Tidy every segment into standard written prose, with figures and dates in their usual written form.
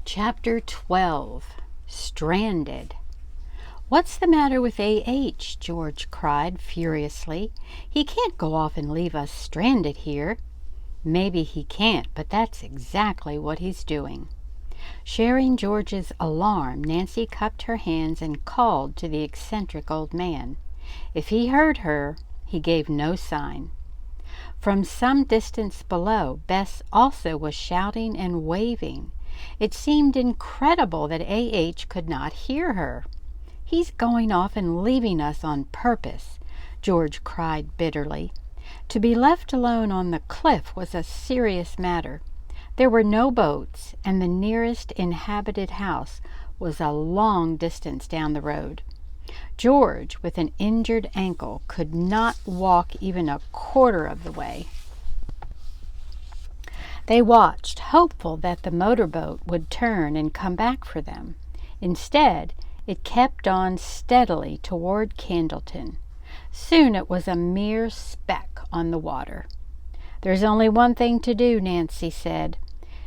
Chapter 12. Stranded. "What's the matter with A.H.?" George cried furiously. "He can't go off and leave us stranded here." "Maybe he can't, but that's exactly what he's doing." Sharing George's alarm, Nancy cupped her hands and called to the eccentric old man. If he heard her, he gave no sign. From some distance below, Bess also was shouting and waving. It seemed incredible that A.H. could not hear her. "He's going off and leaving us on purpose," George cried bitterly. To be left alone on the cliff was a serious matter. There were no boats, and the nearest inhabited house was a long distance down the road. George, with an injured ankle, could not walk even a quarter of the way. They watched, hopeful that the motorboat would turn and come back for them. Instead, it kept on steadily toward Candleton. Soon it was a mere speck on the water. "There's only one thing to do," Nancy said.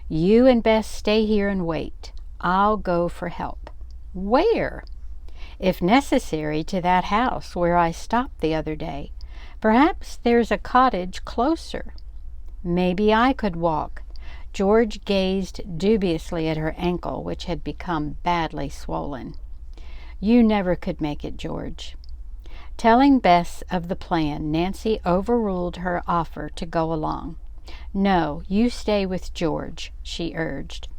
"You and Bess stay here and wait. I'll go for help." "Where?" "If necessary, to that house where I stopped the other day. Perhaps there's a cottage closer." "Maybe I could walk." George gazed dubiously at her ankle, which had become badly swollen. "You never could make it, George." Telling Bess of the plan, Nancy overruled her offer to go along. "No, you stay with George," she urged.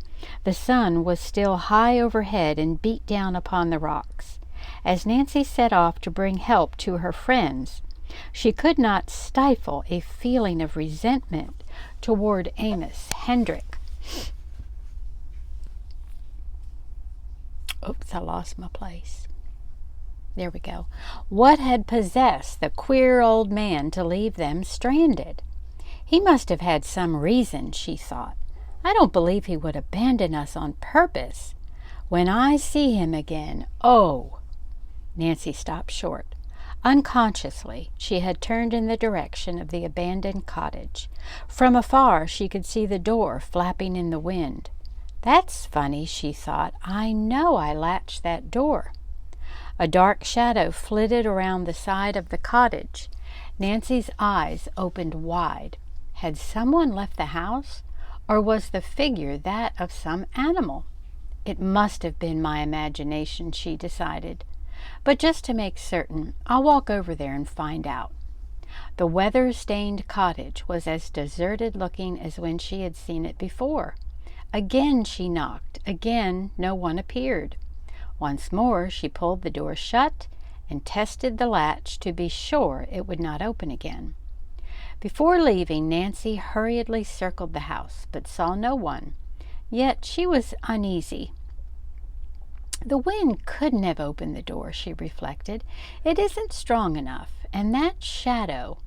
The sun was still high overhead and beat down upon the rocks. As Nancy set off to bring help to her friends, she could not stifle a feeling of resentment toward Amos Hendrick. Oops, I lost my place. There we go. What had possessed the queer old man to leave them stranded? He must have had some reason, she thought. I don't believe he would abandon us on purpose. When I see him again, oh! Nancy stopped short. Unconsciously, she had turned in the direction of the abandoned cottage. From afar, she could see the door flapping in the wind. "That's funny," she thought. "I know I latched that door." A dark shadow flitted around the side of the cottage. Nancy's eyes opened wide. Had someone left the house, or was the figure that of some animal? It must have been my imagination, she decided. But just to make certain, I'll walk over there and find out. The weather-stained cottage was as deserted-looking as when she had seen it before. Again she knocked. Again no one appeared. Once more she pulled the door shut and tested the latch to be sure it would not open again. Before leaving, Nancy hurriedly circled the house, but saw no one. Yet she was uneasy. The wind couldn't have opened the door, she reflected. It isn't strong enough, and that shadow.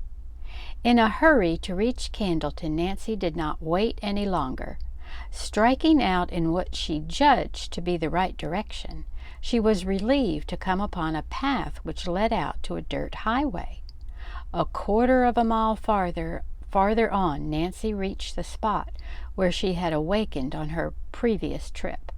In a hurry to reach Candleton, Nancy did not wait any longer. Striking out in what she judged to be the right direction, she was relieved to come upon a path which led out to a dirt highway. A quarter of a mile farther on, Nancy reached the spot where she had awakened on her previous trip.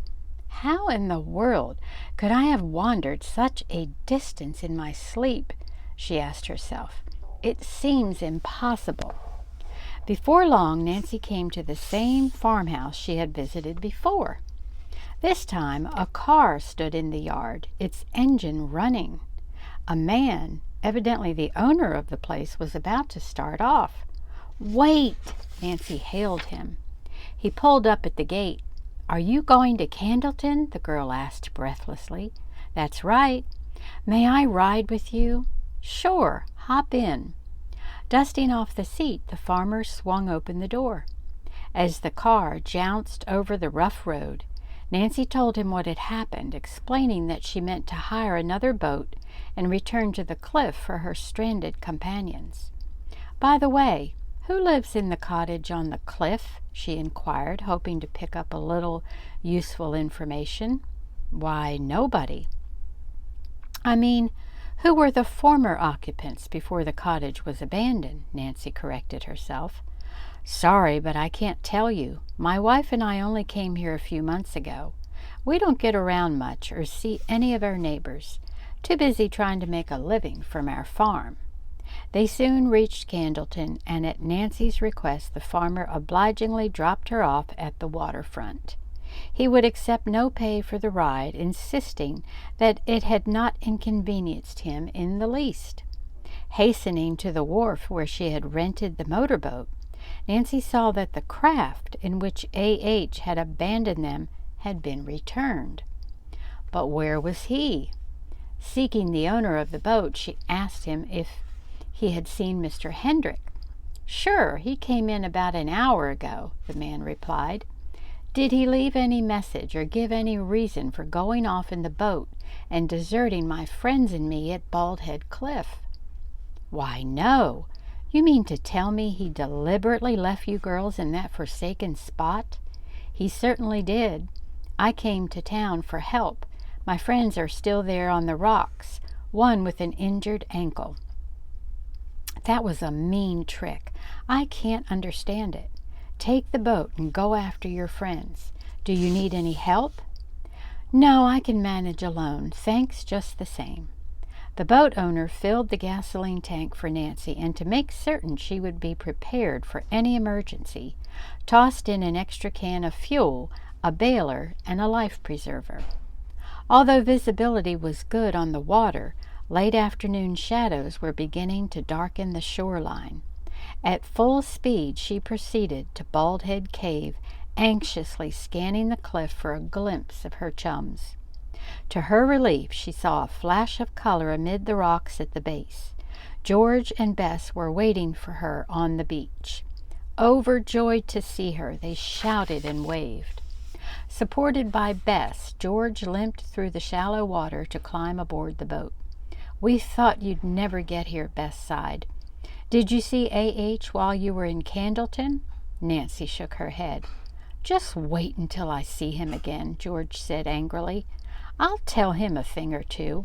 How in the world could I have wandered such a distance in my sleep? She asked herself. It seems impossible. Before long, Nancy came to the same farmhouse she had visited before. This time, a car stood in the yard, its engine running. A man, evidently the owner of the place, was about to start off. "Wait!" Nancy hailed him. He pulled up at the gate. "Are you going to Candleton?" the girl asked breathlessly. "That's right." "May I ride with you?" "Sure, hop in." Dusting off the seat, the farmer swung open the door. As the car jounced over the rough road, Nancy told him what had happened, explaining that she meant to hire another boat and return to the cliff for her stranded companions. "By the way, who lives in the cottage on the cliff?" she inquired, hoping to pick up a little useful information. "Why, nobody." "I mean, who were the former occupants before the cottage was abandoned?" Nancy corrected herself. Sorry, but I can't tell you. My wife and I only came here a few months ago. We don't get around much or see any of our neighbors. Too busy trying to make a living from our farm." They soon reached Candleton, and at Nancy's request the farmer obligingly dropped her off at the waterfront. He would accept no pay for the ride, insisting that it had not inconvenienced him in the least. Hastening to the wharf where she had rented the motorboat, Nancy saw that the craft in which A.H. had abandoned them had been returned. But where was he? Seeking the owner of the boat, she asked him if he had seen Mr. Hendrick. "Sure, he came in about an hour ago," the man replied. "Did he leave any message or give any reason for going off in the boat and deserting my friends and me at Bald Head Cliff?" "Why, no. You mean to tell me he deliberately left you girls in that forsaken spot?" "He certainly did. I came to town for help. My friends are still there on the rocks, one with an injured ankle." "That was a mean trick. I can't understand it. Take the boat and go after your friends. Do you need any help?" "No, I can manage alone. Thanks just the same." The boat owner filled the gasoline tank for Nancy, and to make certain she would be prepared for any emergency, tossed in an extra can of fuel, a bailer, and a life preserver. Although visibility was good on the water, late afternoon shadows were beginning to darken the shoreline. At full speed she proceeded to Bald Head Cave, anxiously scanning the cliff for a glimpse of her chums. To her relief, she saw a flash of color amid the rocks at the base. George and Bess were waiting for her on the beach. Overjoyed to see her, they shouted and waved. Supported by Bess, George limped through the shallow water to climb aboard the boat. "We thought you'd never get here," Bess sighed. "Did you see A.H. while you were in Candleton?" Nancy shook her head. "Just wait until I see him again," George said angrily. "I'll tell him a thing or two."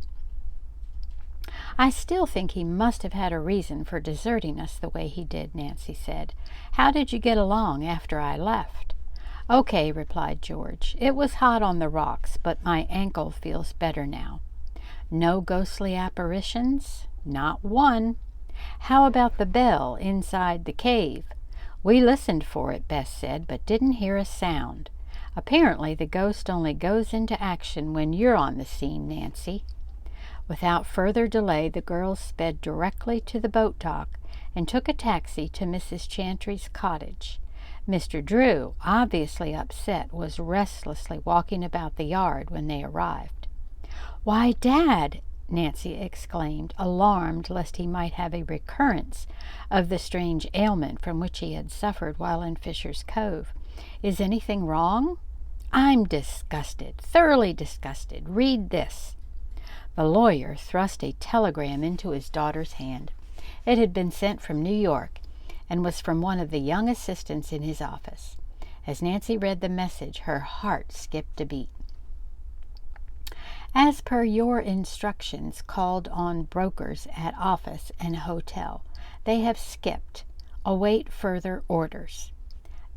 "I still think he must have had a reason for deserting us the way he did," Nancy said. "How did you get along after I left?" "Okay," replied George. "It was hot on the rocks, but my ankle feels better now." "No ghostly apparitions?" "Not one." "How about the bell inside the cave?" "We listened for it," Bess said, "but didn't hear a sound. Apparently the ghost only goes into action when you're on the scene, Nancy." Without further delay, the girls sped directly to the boat dock and took a taxi to Mrs. Chantry's cottage. Mr. Drew, obviously upset, was restlessly walking about the yard when they arrived. "Why, Dad!" Nancy exclaimed, alarmed lest he might have a recurrence of the strange ailment from which he had suffered while in Fisher's Cove. "Is anything wrong?" "I'm disgusted, thoroughly disgusted. Read this." The lawyer thrust a telegram into his daughter's hand. It had been sent from New York, and was from one of the young assistants in his office. As Nancy read the message, her heart skipped a beat. "As per your instructions, called on brokers at office and hotel. They have skipped. Await further orders."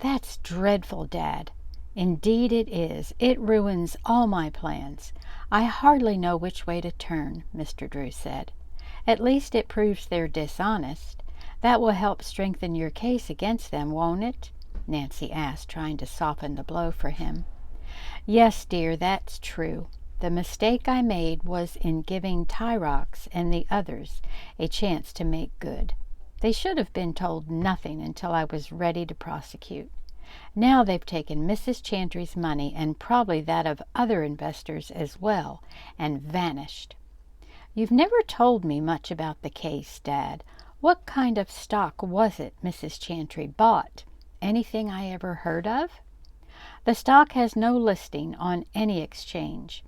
"That's dreadful, Dad." "Indeed it is. It ruins all my plans. I hardly know which way to turn," Mr. Drew said. "At least it proves they're dishonest. That will help strengthen your case against them, won't it?" Nancy asked, trying to soften the blow for him. "Yes, dear, that's true. The mistake I made was in giving Tyrox and the others a chance to make good. They should have been told nothing until I was ready to prosecute. Now they've taken Mrs. Chantry's money, and probably that of other investors as well, and vanished." "You've never told me much about the case, Dad. What kind of stock was it Mrs. Chantry bought? Anything I ever heard of?" "The stock has no listing on any exchange.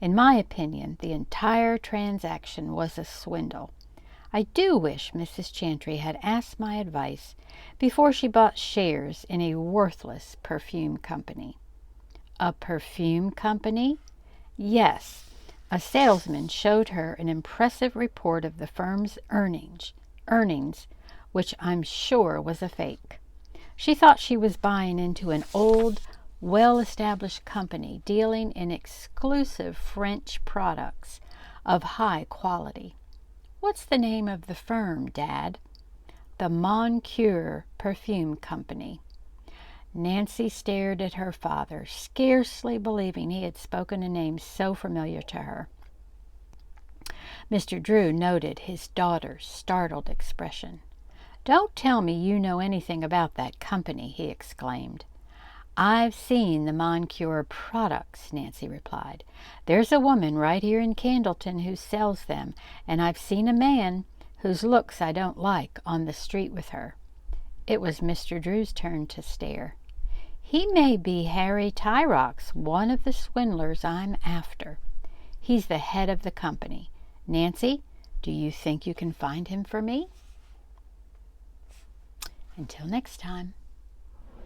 In my opinion, the entire transaction was a swindle. I do wish Mrs. Chantry had asked my advice before she bought shares in a worthless perfume company." "A perfume company?" "Yes. A salesman showed her an impressive report of the firm's earnings, which I'm sure was a fake. She thought she was buying into an old, well-established company dealing in exclusive French products of high quality. "What's the name of the firm, Dad?" "The Moncure Perfume Company." Nancy stared at her father, scarcely believing he had spoken a name so familiar to her. Mr. Drew noted his daughter's startled expression. "Don't tell me you know anything about that company," he exclaimed. "I've seen the Moncure products," Nancy replied. "There's a woman right here in Candleton who sells them, and I've seen a man, whose looks I don't like, on the street with her." It was Mr. Drew's turn to stare. "He may be Harry Tyrox, one of the swindlers I'm after. He's the head of the company. Nancy, do you think you can find him for me?" Until next time.